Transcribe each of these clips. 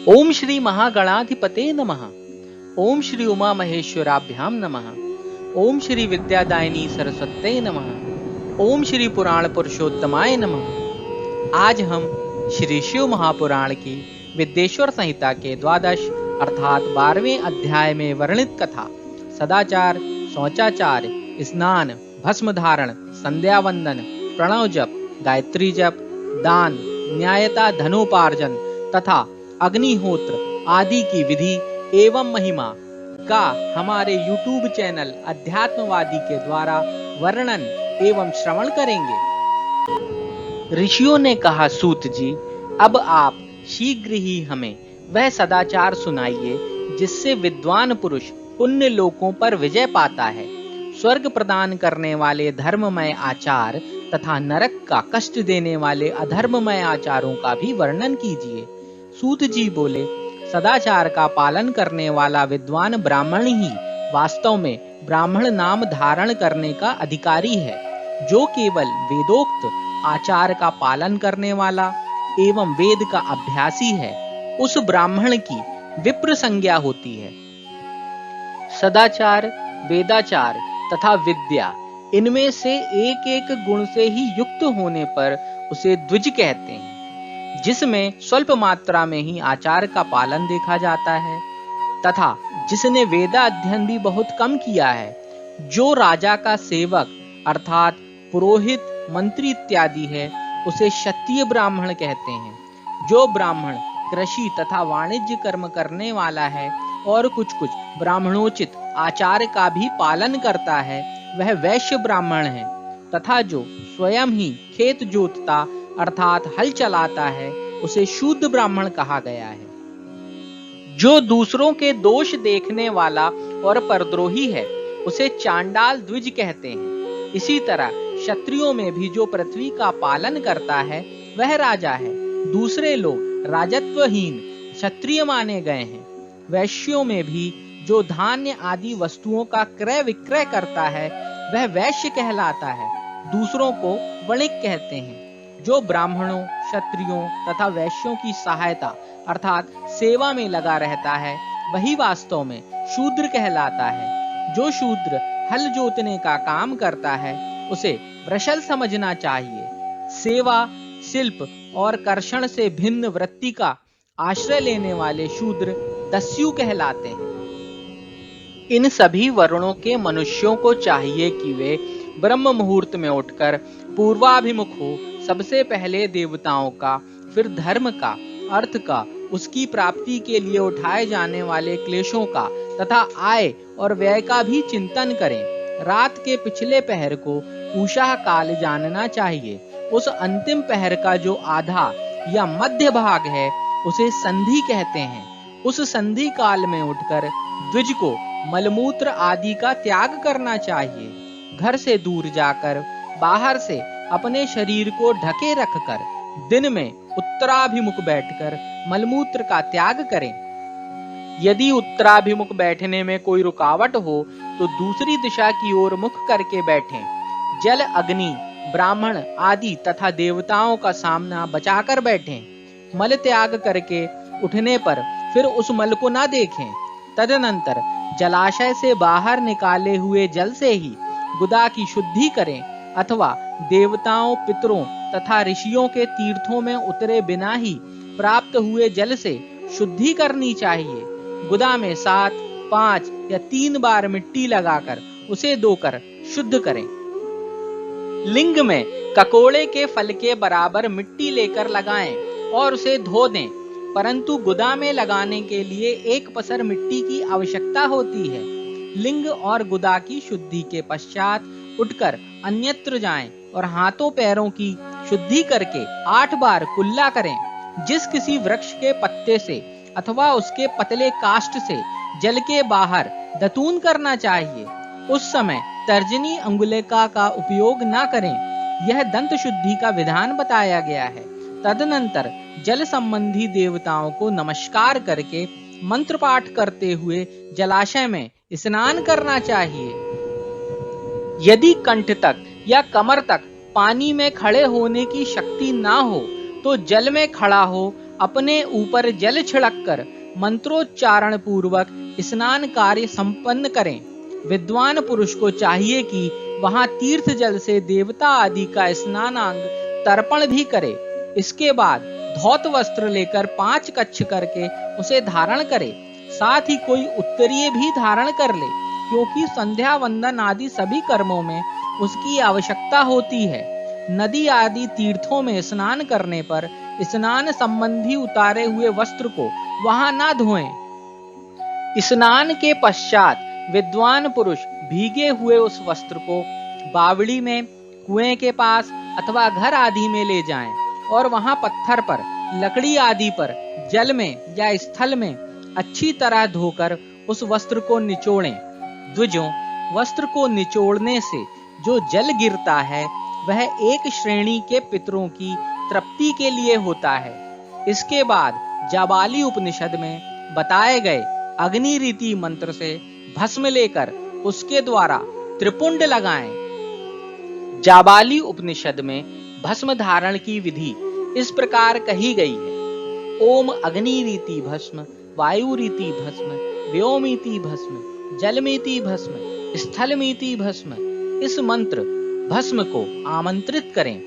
ओम श्री महागणाधिपते नमः। ओम श्री उमा महेश्वराभ्याम नमः। ओम श्री विद्यादायिनी सरस्वत्यै नमः। ओम श्री पुराण पुरुषोत्तमाय नमः। आज हम श्री शिव महापुराण की विद्येश्वर संहिता के द्वादश अर्थात 12वें अध्याय में वर्णित कथा सदाचार, शौचाचार, स्नान, भस्म धारण, संध्या वंदन, प्रणव जप, गायत्री जप, दान, न्यायता, धनोपार्जन तथा अग्निहोत्र आदि की विधि एवं महिमा का हमारे YouTube चैनल अध्यात्मवादी के द्वारा वर्णन एवं श्रवण करेंगे। ऋषियों ने कहा, सूत जी, अब आप शीघ्र ही हमें वह सदाचार सुनाइए जिससे विद्वान पुरुष पुण्य लोकों पर विजय पाता है। स्वर्ग प्रदान करने वाले धर्ममय आचार तथा नरक का कष्ट देने वाले अधर्ममय आचारों का भी वर्णन कीजिए। सूत जी बोले, सदाचार का पालन करने वाला विद्वान ब्राह्मण ही वास्तव में ब्राह्मण नाम धारण करने का अधिकारी है। जो केवल वेदोक्त आचार का पालन करने वाला एवं वेद का अभ्यासी है, उस ब्राह्मण की विप्र संज्ञा होती है। सदाचार, वेदाचार तथा विद्या, इनमें से एक एक गुण से ही युक्त होने पर उसे द्विज कहते हैं, जिसमें स्वल्प मात्रा में ही आचार का पालन देखा जाता है तथा जिसने वेदा अध्ययन भी बहुत कम किया है। जो राजा का सेवक अर्थात पुरोहित, मंत्री इत्यादि है, उसे क्षत्रिय ब्राह्मण कहते हैं। जो ब्राह्मण कृषि तथा वाणिज्य कर्म करने वाला है और कुछ ब्राह्मणोचित आचार का भी पालन करता है, वह वैश्य ब्राह्मण है। तथा जो स्वयं ही खेत जोतता अर्थात हल चलाता है, उसे शूद्र ब्राह्मण कहा गया है। जो दूसरों के दोष देखने वाला और परद्रोही है, उसे चांडाल द्विज कहते हैं। इसी तरह क्षत्रियों में भी जो पृथ्वी का पालन करता है, वह राजा है। दूसरे लोग राजत्वहीन क्षत्रिय माने गए हैं। वैश्यों में भी जो धान्य आदि वस्तुओं का क्रय विक्रय करता है, वह वैश्य कहलाता है। दूसरों को वणिक कहते हैं। जो ब्राह्मणों, क्षत्रियों तथा वैश्यों की सहायता अर्थात सेवा में लगा रहता है, वही वास्तव में शूद्र कहलाता है। जो शूद्र हल जोतने का काम करता है, उसे वृषल समझना चाहिए। सेवा, शिल्प और कर्षण से भिन्न वृत्ति का आश्रय लेने वाले शूद्र दस्यु कहलाते हैं। इन सभी वर्णों के मनुष्यों को चाहिए कि वे ब्रह्म मुहूर्त में उठकर पूर्वाभिमुख हो सबसे पहले देवताओं का, फिर धर्म का, अर्थ का, उसकी प्राप्ति के लिए उठाए जाने वाले क्लेशों का तथा आय और व्यय का भी चिंतन करें। रात के पिछले पहर को उषा काल जानना चाहिए। उस अंतिम पहर का जो आधा या मध्य भाग है, उसे संधि कहते हैं। उस संधि काल में उठकर द्विज को मलमूत्र आदि का त्याग करना चाहिए। घर से दूर जाकर बाहर से अपने शरीर को ढके रखकर दिन में उत्तराभिमुख बैठकर मलमूत्र का त्याग करें। यदि उत्तराभिमुख बैठने में कोई रुकावट हो तो दूसरी दिशा की ओर मुख करके बैठें। जल, अग्नि, ब्राह्मण आदि तथा देवताओं का सामना बचाकर बैठें। मल त्याग करके उठने पर फिर उस मल को ना देखें। तदनंतर जलाशय से बाहर निकाले हुए जल से ही गुदा की शुद्धि करें अथवा देवताओं, पितरों तथा ऋषियों के तीर्थों में उतरे बिना ही प्राप्त हुए जल से शुद्धि करनी चाहिए। गुदा में 7, 5 या 3 बार मिट्टी लगाकर उसे धोकर शुद्ध करें। लिंग में ककोड़े के फल के बराबर मिट्टी लेकर लगाएं और उसे धो दें, परंतु गुदा में लगाने के लिए 1 पसर मिट्टी की आवश्यकता होती है। लिंग और गुदा की शुद्धि के पश्चात उठकर अन्यत्र जाएं और हाथों पैरों की शुद्धि करके 8 बार कुल्ला करें। जिस किसी वृक्ष के पत्ते से अथवा उसके पतले काष्ठ से जल के बाहर दतून करना चाहिए, उस समय तर्जनी अंगुलिका का उपयोग न करें। यह दंत शुद्धि का विधान बताया गया है। तदनंतर जल संबंधी देवताओं को नमस्कार करके मंत्र पाठ करते हुए जलाशय में स्नान करना चाहिए। यदि कंठ तक या कमर तक पानी में खड़े होने की शक्ति ना हो तो जल में खड़ा हो अपने ऊपर जल छिड़ककर मंत्रोच्चारण पूर्वक स्नान कार्य संपन्न करें। विद्वान पुरुष को चाहिए कि वहां तीर्थ जल से देवता आदि का स्नानांग तर्पण भी करे। इसके बाद धौत वस्त्र लेकर 5 कच्छ करके उसे धारण करे। साथ ही कोई उत्तरीय भी धारण कर ले, क्योंकि संध्या वंदन आदि सभी कर्मों में उसकी आवश्यकता होती है। नदी आदि तीर्थों में स्नान करने पर स्नान संबंधी उतारे हुए वस्त्र को वहां ना धोएं। स्नान के पश्चात विद्वान पुरुष भीगे हुए उस वस्त्र को बावड़ी में, कुएं के पास अथवा घर आदि में ले जाएं और वहां पत्थर पर, लकड़ी आदि पर, जल में या स्थल में अच्छी तरह धोकर उस वस्त्र को निचोड़ें। द्विजों, वस्त्र को निचोड़ने से जो जल गिरता है वह एक श्रेणी के पितरों की तृप्ति के लिए होता है। इसके बाद जाबाली उपनिषद में बताए गए अग्नि रीति मंत्र से भस्म लेकर उसके द्वारा त्रिपुंड लगाएं। जाबाली उपनिषद में भस्म धारण की विधि इस प्रकार कही गई है। ओम अग्नि रीति भस्म, वायु रीति भस्म, व्योमीति भस्म, जलमीति भस्म, स्थलमीति भस्म। इस मंत्र भस्म को आमंत्रित करें।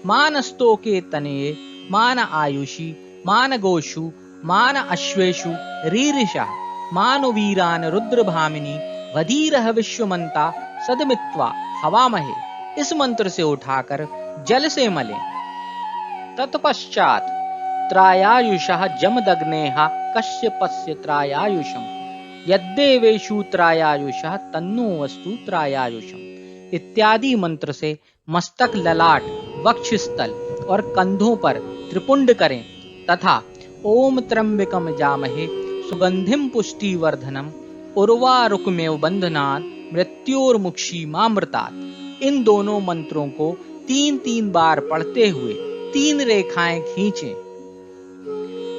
मानस्तों के तनये, मान आयुषी, मान गोषु, मान अश्वेषु, रीरिषा, मान वीरान रुद्र भामिनी, वधीरह विश्वमंता सदमित्वा हवामहे। इस मंत्र से उठाकर जल से मलें। तत्पश्चात त्रायायुषः जमदग्नेः कश्यपस्य त्रायायुषम्, यद्देवेषु त्रायायुषः तन्नो वस्तु त्रायायुषम् इत्यादि मंत्र से मस्तक, ललाट, वक्षस्थल और कंधों पर त्रिपुंड करें तथा ओम त्र्यंबकम जामहे सुगंधिम पुष्टिवर्धनम उर्वारुकमेव बंधनात् मृत्योर्मुक्षीमामृतात्। इन दोनों मंत्रों को 3-3 बार पढ़ते हुए 3 रेखाएं खींचें।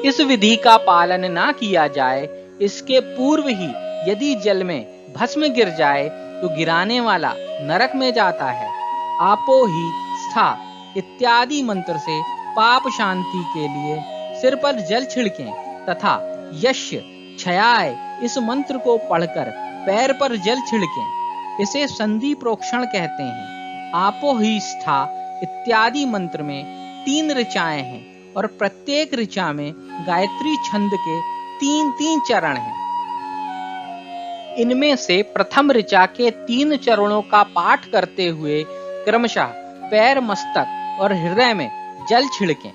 इस विधि का पालन ना किया जाए, इसके पूर्व ही यदि जल में भस्म गिर जाए तो गिराने वाला नरक में जाता है। आपो ही स्था इत्यादि मंत्र से पाप शांति के लिए सिर पर जल छिड़कें तथा यश्य क्षयाय इस मंत्र को पढ़कर पैर पर जल छिड़कें। इसे संधि प्रोक्षण कहते हैं। आपो ही स्था इत्यादि मंत्र में 3 ऋचाएं हैं और प्रत्येक ऋचा में गायत्री छंद के 3-3 चरण हैं। इनमें से प्रथम ऋचा के 3 चरणों का पाठ करते हुए क्रमशः पैर, मस्तक और हृदय में जल छिड़कें।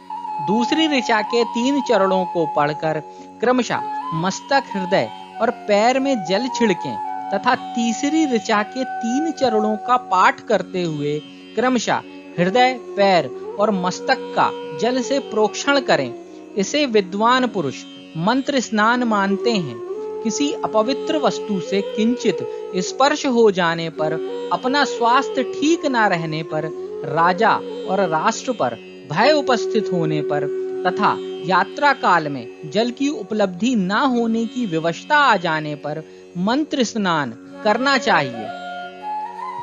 दूसरी ऋचा के 3 चरणों को पढ़कर क्रमशः मस्तक, हृदय और पैर में जल छिड़कें तथा तीसरी ऋचा के 3 चरणों का पाठ करते हुए क्रमशः हृदय, पैर और मस्तक का जल से प्रोक्षण करें। इसे विद्वान पुरुष मंत्र स्नान मानते हैं। किसी अपवित्र वस्तु से किंचित स्पर्श हो जाने पर, अपना स्वास्थ्य ठीक न रहने पर, राजा और राष्ट्र पर भय उपस्थित होने पर तथा यात्रा काल में जल की उपलब्धि न होने की विवशता आ जाने पर मंत्र स्नान करना चाहिए।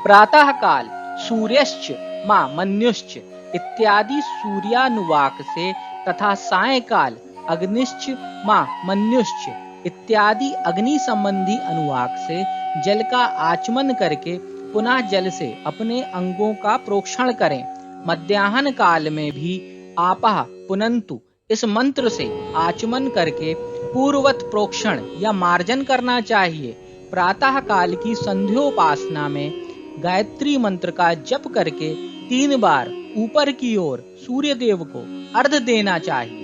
प्रातः काल सूर्यश्च मां मन्युश्च इत्यादि सूर्यानुवाक से तथा सायंकाल अग्निश्च मां मन्युश्च इत्यादि अग्नि संबंधी अनुवाक से जल का आचमन करके पुनः जल से अपने अंगों का प्रोक्षण करें। मध्याह्न काल में भी आपः पुनन्तु इस मंत्र से आचमन करके पूर्ववत प्रोक्षण या मार्जन करना चाहिए। प्रातः काल की संध्योपासना में गायत्री मंत्र का जप करके 3 बार ऊपर की ओर सूर्य देव को अर्घ देना चाहिए।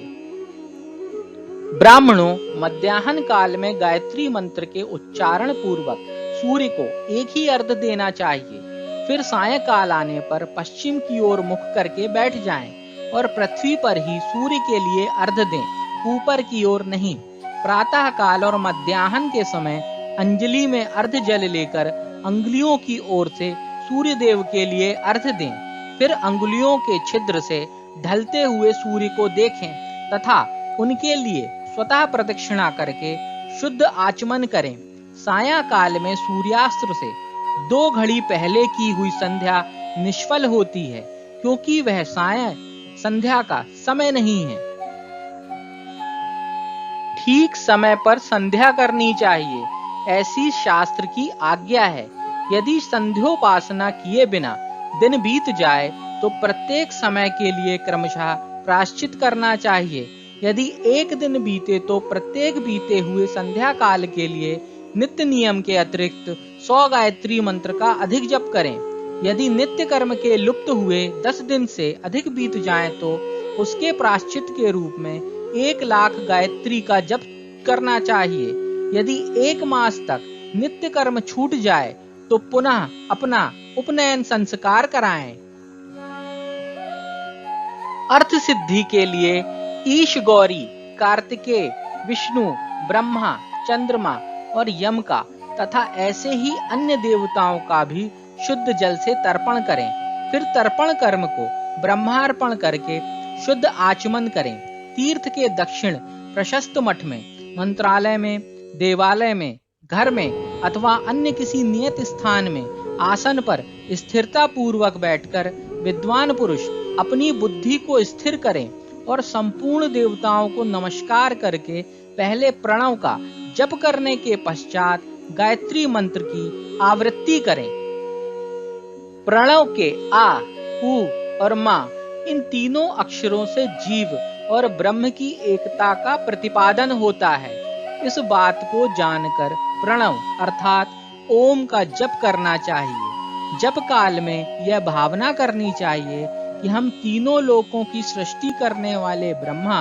ब्राह्मणों, मध्याह्न काल में गायत्री मंत्र के उच्चारण पूर्वक सूर्य को एक ही अर्घ देना चाहिए। फिर सायंकाल आने पर पश्चिम की ओर मुख करके बैठ जाएं और पृथ्वी पर ही सूर्य के लिए अर्घ दें, ऊपर की ओर नहीं। प्रातः काल और मध्याह्न के समय अंजलि में अर्घ जल लेकर अंगुलियों की ओर से सूर्य देव के लिए अर्घ दें। फिर अंगुलियों के छिद्र से ढलते हुए सूर्य को देखें तथा उनके लिए स्वतः प्रदक्षिणा करके शुद्ध आचमन करें। सायंकाल में सूर्यास्त से 2 घड़ी पहले की हुई संध्या निष्फल होती है, क्योंकि वह सायं संध्या का समय नहीं है। ठीक समय पर संध्या करनी चाहिए, ऐसी शास्त्र की आज्ञा है। यदि संध्योपासना किए बिना दिन बीत जाए तो प्रत्येक समय के लिए क्रमशः प्रायश्चित करना चाहिए। यदि एक दिन बीते तो प्रत्येक बीते हुए संध्या काल के लिए नित्य नियम के अतिरिक्त 100 गायत्री मंत्र का अधिक जप करें। यदि नित्य कर्म के लुप्त हुए 10 दिन से अधिक बीत जाएं तो उसके प्रायश्चित के रूप में 1 लाख गायत्री का जप करना चाहिए। यदि 1 मास तक नित्य कर्म छूट जाए तो पुनः अपना उपनयन संस्कार कराएं। अर्थ सिद्धि के लिए ईश गौरी, कार्तिकेय, विष्णु, ब्रह्मा, चंद्रमा और यम का तथा ऐसे ही अन्य देवताओं का भी शुद्ध जल से तर्पण करें। फिर तर्पण कर्म को ब्रह्मार्पण करके शुद्ध आचमन करें। तीर्थ के दक्षिण प्रशस्त मठ में, मंत्रालय में, देवालय में, घर में अथवा अन्य किसी नियत स्थान में आसन पर स्थिरता पूर्वक बैठकर विद्वान पुरुष अपनी बुद्धि को स्थिर करें और संपूर्ण देवताओं को नमस्कार करके पहले प्रणव का जप करने के पश्चात गायत्री मंत्र की आवृत्ति करें। प्रणव के आ, उ और मा इन तीनों अक्षरों से जीव और ब्रह्म की एकता का प्रतिपादन होता है। इस बात को जानकर प्रणव अर्थात ओम का जप करना चाहिए। जप काल में यह भावना करनी चाहिए कि हम तीनों लोकों की सृष्टि करने वाले ब्रह्मा,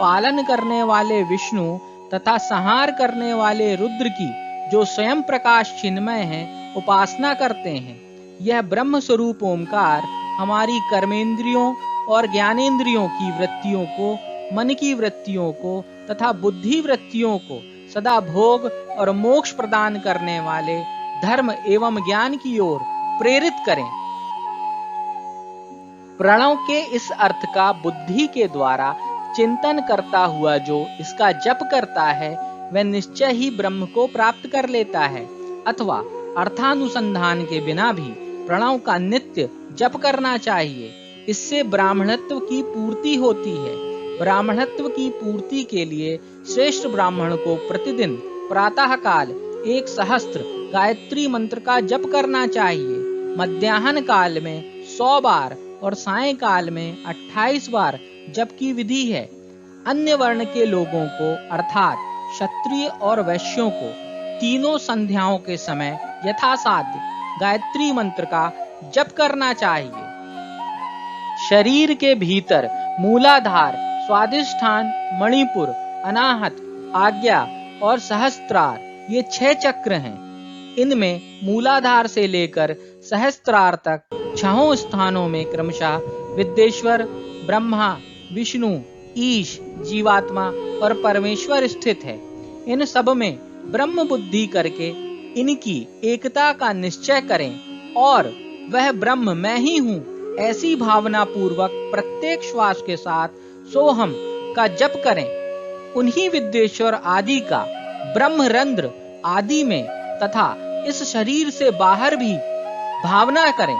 पालन करने वाले विष्णु तथा संहार करने वाले रुद्र की, जो स्वयं प्रकाश चिन्मय है, उपासना करते हैं। यह ब्रह्म स्वरूप ओमकार हमारी कर्मेंद्रियों और ज्ञानेंद्रियों की वृत्तियों को, मन की वृत्तियों को तथा बुद्धि वृत्तियों को सदा भोग और मोक्ष प्रदान करने वाले धर्म एवं ज्ञान की ओर प्रेरित करें। प्रणव के इस अर्थ का बुद्धि के द्वारा चिंतन करता हुआ जो इसका जप करता है वह निश्चय ही ब्रह्म को प्राप्त कर लेता है, अथवा अर्थानुसंधान के बिना भी प्रणव का नित्य जप करना चाहिए। इससे ब्राह्मणत्व की पूर्ति होती है। ब्राह्मणत्व की पूर्ति के लिए श्रेष्ठ ब्राह्मण को प्रतिदिन प्रातः काल 1 सहस्त्र गायत्री मंत्र का जप करना चाहिए। मध्याह्न काल में 100 बार और सायंकाल में 28 बार जप की विधि है। अन्य वर्ण के लोगों को अर्थात क्षत्रिय और वैश्यों को तीनों संध्याओं के समय यथासाध्य गायत्री मंत्र का जप करना चाहिए। शरीर के भीतर मूलाधार, स्वादिष्ठान, मणिपुर, अनाहत, आज्ञा और सहस्त्रार ये 6 चक्र हैं। इनमें मूलाधार से लेकर सहस्त्रार तक 6 स्थानों में क्रमशः विद्येश्वर, ब्रह्मा, विष्णु, ईश, जीवात्मा और परमेश्वर स्थित है। इन सब में ब्रह्म बुद्धि करके इनकी एकता का निश्चय करें और वह ब्रह्म मैं ही हूँ ऐसी भावना पूर्वक प्रत्येक श्वास के साथ सोहम का जप करें। उन्हीं विद्येश्वर आदि का ब्रह्मरंध्र आदि में तथा इस शरीर से बाहर भी भावना करें।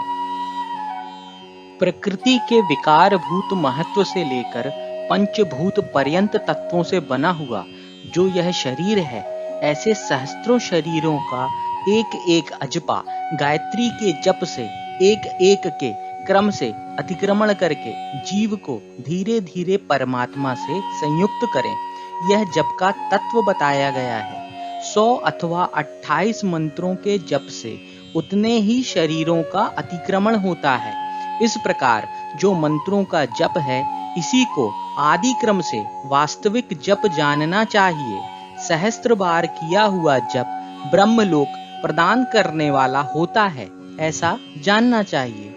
प्रकृति के विकारभूत महत्व से लेकर पंचभूत पर्यंत तत्वों से बना हुआ जो यह शरीर है, ऐसे सहस्त्रों शरीरों का एक एक अजपा गायत्री के जप से एक एक के क्रम से अतिक्रमण करके जीव को धीरे धीरे परमात्मा से संयुक्त करें। यह जप का तत्व बताया गया है। 100 अथवा 28 मंत्रों के जप से उतने ही शरीरों का अतिक्रमण होता है। इस प्रकार जो मंत्रों का जप है, इसी को आदि क्रम से वास्तविक जप जानना चाहिए। सहस्त्र बार किया हुआ जप ब्रह्मलोक प्रदान करने वाला होता है, ऐसा जानना चाहिए।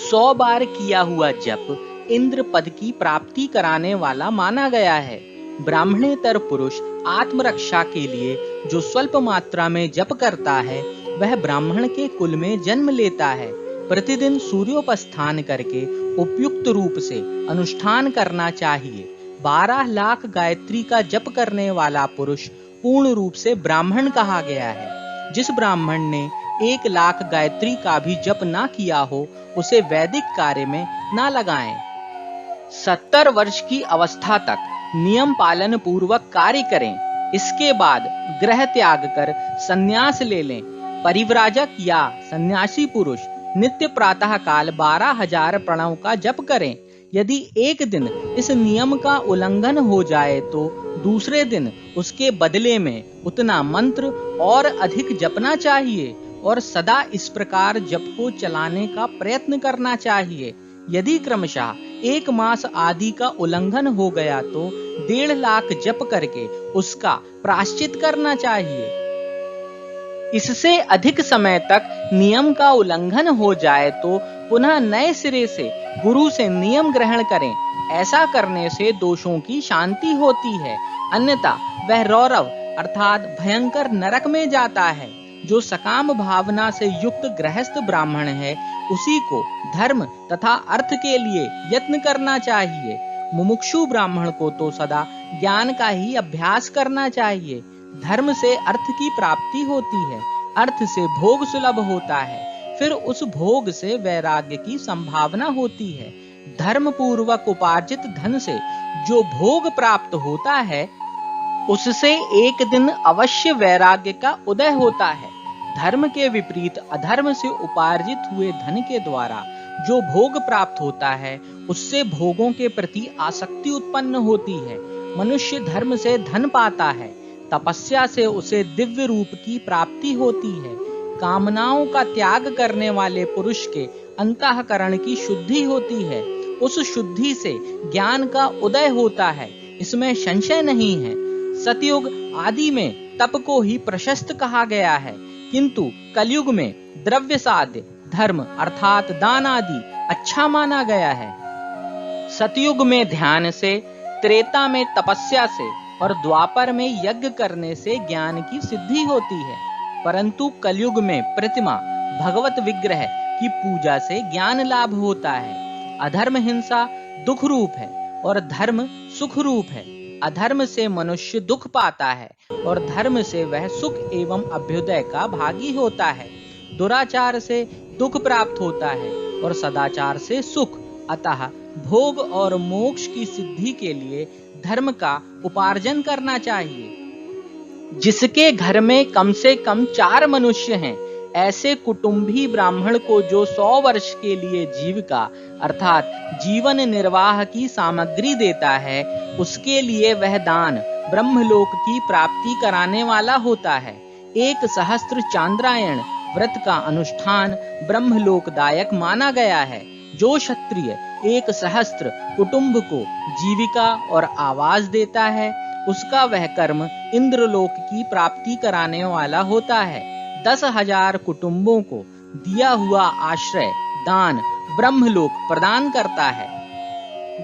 100 बार किया हुआ जप इंद्र पद की प्राप्ति कराने वाला माना गया है। ब्राह्मणेतर पुरुष आत्मरक्षा के लिए जो स्वल्प मात्रा में जप करता है, वह ब्राह्मण के कुल में जन्म लेता है। प्रतिदिन सूर्योपस्थान करके उपयुक्त रूप से अनुष्ठान करना चाहिए। 12 लाख गायत्री का जप करने वाला पुरुष पूर्ण रूप से ब्राह्मण कहा गया है। जिस ब्राह्मण ने 1 लाख गायत्री का भी जप ना किया हो, उसे वैदिक कार्य में ना लगाएं। 70 वर्ष की अवस्था तक नियम पालन पूर्वक कार्य करें। इसके बाद गृह त्याग कर संन्यास ले लें। परिव्राजक या सन्यासी पुरुष नित्य प्रातः काल 12,000 प्रणव का जप करें। यदि एक दिन इस नियम का उल्लंघन हो जाए तो दूसरे दिन उसके बदले में उतना मंत्र और अधिक जपना चाहिए और सदा इस प्रकार जप को चलाने का प्रयत्न करना चाहिए। यदि क्रमशः 1 मास आदि का उल्लंघन हो गया तो 1.5 लाख जप करके उसका प्रायश्चित करना चाहिए। इससे अधिक समय तक नियम का उल्लंघन हो जाए तो पुनः नए सिरे से गुरु से नियम ग्रहण करें। ऐसा करने से दोषों की शांति होती है, अन्यथा वह रौरव अर्थात भयंकर नरक में जाता है। जो सकाम भावना से युक्त गृहस्थ ब्राह्मण है, उसी को धर्म तथा अर्थ के लिए यत्न करना चाहिए। मुमुक्षु ब्राह्मण को तो सदा ज्ञान का ही अभ्यास करना चाहिए। धर्म से अर्थ की प्राप्ति होती है, अर्थ से भोग सुलभ होता है, फिर उस भोग से वैराग्य की संभावना होती है। धर्म पूर्वक उपार्जित धन से जो भोग प्राप्त होता है, उससे एक दिन अवश्य वैराग्य का उदय होता है। धर्म के विपरीत अधर्म से उपार्जित हुए धन के द्वारा जो भोग प्राप्त होता है, उससे भोगों के प्रति आसक्ति उत्पन्न होती है। मनुष्य धर्म से धन पाता है, तपस्या से उसे दिव्य रूप की प्राप्ति होती है। कामनाओं का त्याग करने वाले पुरुष के अंतःकरण की शुद्धि होती है, उस शुद्धि से ज्ञान का उदय होता है, इसमें संशय नहीं है। सतयुग आदि में तप को ही प्रशस्त कहा गया है, किंतु कलयुग में द्रव्य साध्य धर्म अर्थात दान आदि अच्छा माना गया है। सतयुग में ध्यान से, त्रेता में तपस्या से और द्वापर में यज्ञ करने से ज्ञान की सिद्धि होती है, परंतु कलयुग में प्रतिमा भगवत विग्रह की पूजा से ज्ञान लाभ होता है। अधर्म हिंसा दुख रूप है और धर्म सुख रूप है। अधर्म से मनुष्य दुख पाता है और धर्म से वह सुख एवं अभ्युदय का भागी होता है। दुराचार से दुख प्राप्त होता है और सदाचार से सुख। अतः भोग और मोक्ष की सिद्धि के लिए धर्म का उपार्जन करना चाहिए। जिसके घर में कम से कम 4 मनुष्य हैं, ऐसे कुटुंबी ब्राह्मण को जो 100 वर्ष के लिए जीविका अर्थात जीवन निर्वाह की सामग्री देता है, उसके लिए वह दान ब्रह्मलोक की प्राप्ति कराने वाला होता है। 1 सहस्त्र चांद्रायण व्रत का अनुष्ठान ब्रह्मलोकदायक माना गया है। जो क्षत्रिय 1 सहस्त्र कुटुंब को जीविका और आवास देता है, उसका वह कर्म इंद्रलोक की प्राप्ति कराने वाला होता है। 10,000 कुटुंबों को दिया हुआ आश्रय दान ब्रह्मलोक प्रदान करता है।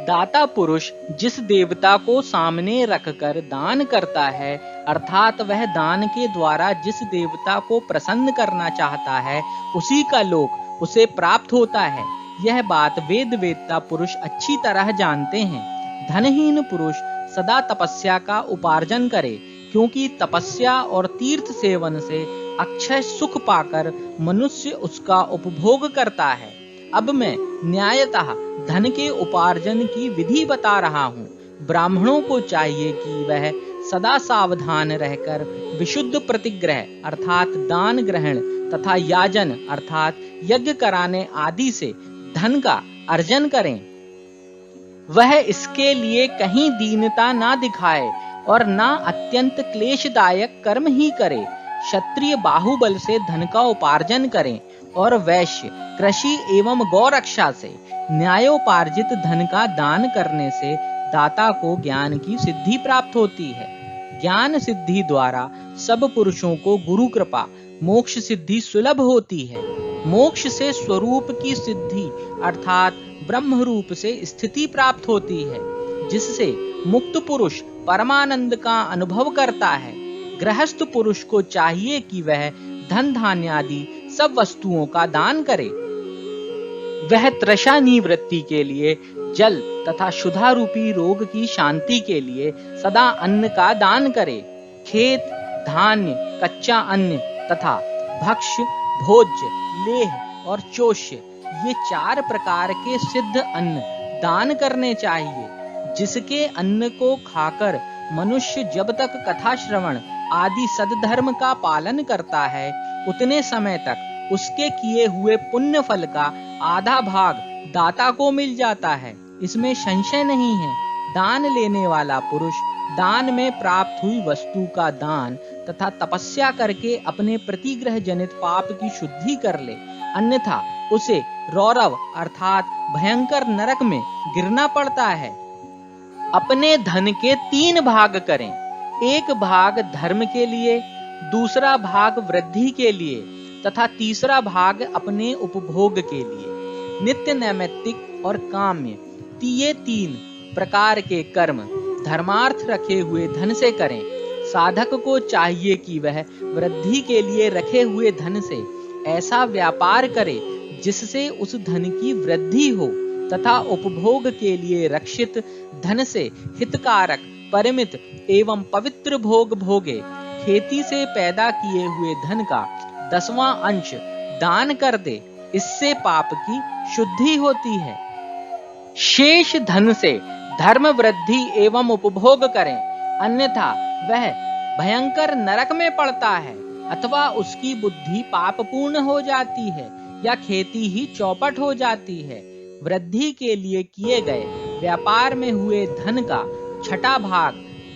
दाता पुरुष जिस देवता को सामने रखकर दान करता है, अर्थात वह दान के द्वारा जिस देवता को प्रसन्न करना चाहता है, उसी का लोक उसे प्राप्त होता है। यह बात वेद वेदता पुरुष अच्छी तरह जानते हैं। धनहीन पुरुष सदा तपस्या का उपार्जन करे, क्योंकि तपस्या और तीर्थ सेवन से अक्षय सुख पाकर मनुष्य उसका उपभोग करता है। अब मैं न्यायतः धन के उपार्जन की विधि बता रहा हूँ। ब्राह्मणों को चाहिए कि वह सदा सावधान रहकर विशुद्ध प्रतिग्रह अर्थात दान ग्रहण तथा याजन अर्थात यज्ञ कराने आदि से धन का अर्जन करें। वह इसके लिए कहीं दीनता ना दिखाए और ना अत्यंत क्लेशदायक कर्म ही करे। क्षत्रिय बाहुबल से धन का उपार्जन करें और वैश्य कृषि एवं गौरक्षा से न्यायोपार्जित धन का दान करने से दाता को ज्ञान की सिद्धि प्राप्त होती है। ज्ञान सिद्धि द्वारा सब पुरुषों को गुरु कृपा मोक्ष सिद्धि सुलभ होती है। मोक्ष से स्वरूप की सिद्धि अर्थात ब्रह्म रूप से स्थिति प्राप्त होती है, जिससे मुक्त पुरुष परमानंद का अनुभव करता है। गृहस्थ पुरुष को चाहिए कि वह धन धान्य आदि सब वस्तुओं का दान करे। वह तृषा निवृत्ति के लिए जल तथा क्षुधा रूपी रोग की शांति के लिए सदा अन्न का दान करे। खेत धान्य कच्चा अन्न तथा भक्ष्य भोज्य लेह और चोष्य ये 4 प्रकार के सिद्ध अन्न दान करने चाहिए। जिसके अन्न को खाकर मनुष्य जब तक कथा श्रवण आदि सद्धर्म का पालन करता है, उतने समय तक उसके किए हुए पुण्य फल का आधा भाग दाता को मिल जाता है। इसमें संशय नहीं है। दान लेने वाला पुरुष दान में प्राप्त हुई वस्तु का दान तथा तपस्या करके अपने प्रतिग्रह जनित पाप की शुद्धि कर ले, अन्यथा उसे रौरव अर्थात भयंकर नरक में गिरना पड़ता है। अपने धन के 3 भाग करें, एक भाग धर्म के लिए, दूसरा भाग वृद्धि के लिए तथा तीसरा भाग अपने उपभोग के लिए। नित्य नैमित्तिक और काम्य ये 3 प्रकार के कर्म धर्मार्थ रखे हुए धन से करें। साधक को चाहिए कि वह वृद्धि के लिए रखे हुए धन से ऐसा व्यापार करे जिससे उस धन की वृद्धि हो तथा उपभोग के लिए रक्षित धन से हितकारक, परिमित एवं पवित्र भोग भोगे। खेती से पैदा किए हुए धन का 10वां अंश दान कर दे, इससे पाप की शुद्धि होती है। शेष धन से धर्म वृद्धि एवं उपभोग करें, अन्यथा वह भयंकर नरक में पड़ता है, अथवा उसकी बुद्धि पापपूर्ण हो जाती है या खेती ही चौपट हो जाती है। वृद्धि के लिए किए गए व्यापार में हुए धन का 6वां भाग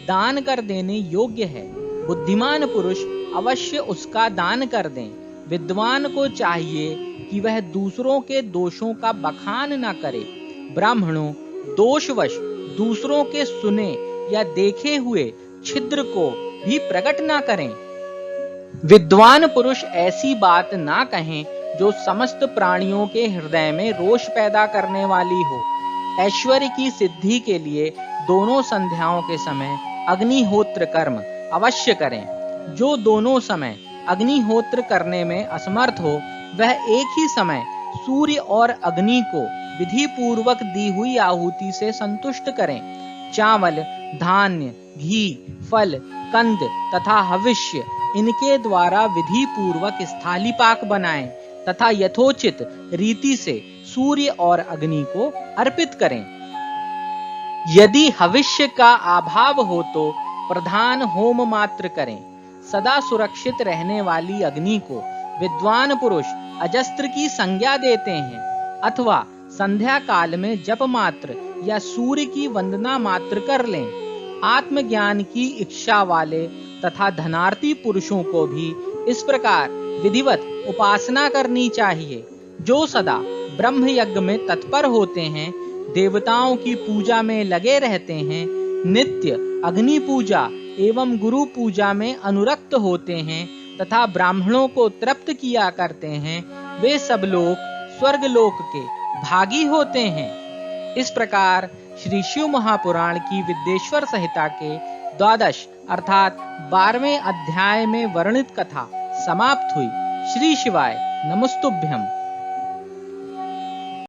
दान कर देने योग्य है। बुद्धिमान पुरुष अवश्य उसका दान कर दें। विद्वान को चाहिए कि वह दूसरों के दोषों का बखान न करे। ब्राह्मणों, दोषवश दूसरों के सुने या देखे हुए छिद्र को भी प्रकट न करें। विद्वान पुरुष ऐसी बात ना कहें जो समस्त प्राणियों के हृदय में रोष पैदा करने वाली हो। ऐश्वर्य की सिद्धि के लिए दोनों संध्याओं के समय अग्निहोत्र कर्म अवश्य करें। जो दोनों समय अग्निहोत्र करने में असमर्थ हो, वह एक ही समय सूर्य और अग्नि को विधि पूर्वक दी हुई आहुति से संतुष्ट करें। चावल, धान्य, घी, फल, कंद तथा हविष्य इनके द्वारा विधि पूर्वक स्थाली पाक बनाएं तथा यथोचित रीति से सूर्य और अग्नि को अर्पित करें। यदि हविष्य का अभाव हो तो प्रधान होम मात्र करें। सदा सुरक्षित रहने वाली अग्नि को विद्वान पुरुष अजस्त्र की संज्ञा देते हैं, अथवा संध्या काल में जप मात्र या सूर्य की वंदना मात्र कर लें। आत्मज्ञान की इच्छा वाले तथा धनार्थी पुरुषों को भी इस प्रकार विधिवत उपासना करनी चाहिए। जो सदा ब्रह्म यज्ञ में तत्पर होते हैं, देवताओं की पूजा में लगे रहते हैं, नित्य अग्नि पूजा एवं गुरु पूजा में अनुरक्त होते हैं तथा ब्राह्मणों को तृप्त किया करते हैं, वे सब लोग स्वर्गलोक के भागी होते हैं। इस प्रकार श्री शिव महापुराण की विद्येश्वर संहिता के 12 अर्थात 12वें अध्याय में वर्णित कथा समाप्त हुई। श्री शिवाय नमस्तुभ्यम।